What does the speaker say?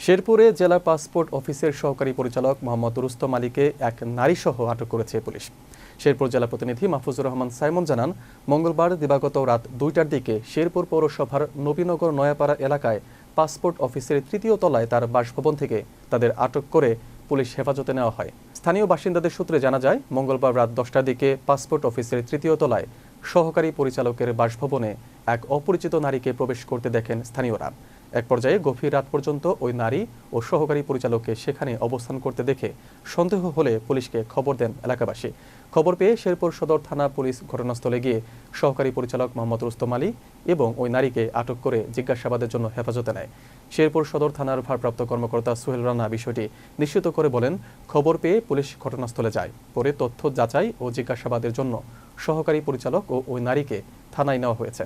শেরপুরে জেলা পাসপোর্ট অফিসের সহকারী পরিচালক মোহাম্মদ রুস্তম আলীকে এক নারীসহ আটক করেছে পুলিশ। শেরপুর জেলা প্রতিনিধি মাহফুজুর রহমান সাইমন জানান, মঙ্গলবার দিবাগত রাত ২টার দিকে শেরপুর পৌরসভার নবীনগর নয়াপাড়া এলাকায় পাসপোর্ট অফিসের তৃতীয় তলায় তার বাসভবন থেকে তাদের আটক করে পুলিশ হেফাজতে নেওয়া হয়। স্থানীয় বাসিন্দাদের সূত্রে জানা যায়, মঙ্গলবার রাত 10টার দিকে পাসপোর্ট অফিসের তৃতীয় তলায় সহকারী পরিচালকের বাসভবনে এক অপরিচিত নারীকে প্রবেশ করতে দেখেন স্থানীয়রা। এক পর্যায়ে গভীর রাত পর্যন্ত ওই নারী ও সহকারী পরিচালককে সেখানে অবস্থান করতে দেখে সন্দেহ হলে পুলিশকে খবর দেন এলাকাবাসী। খবর পেয়ে শেরপুর সদর থানা পুলিশ ঘটনাস্থলে গিয়ে সহকারী পরিচালক মোহাম্মদ রুস্তম আলী এবং ওই নারীকে আটক করে জিজ্ঞাসাবাদের জন্য হেফাজতে নেয়। শেরপুর সদর থানার ভারপ্রাপ্ত কর্মকর্তা সোহেল রানা বিষয়টি নিশ্চিত করে বলেন, খবর পেয়ে পুলিশ ঘটনাস্থলে যায়। পরে তথ্য যাচাই ও জিজ্ঞাসাবাদের জন্য সহকারী পরিচালক ও ওই নারীকে থানায় নেওয়া হয়েছে।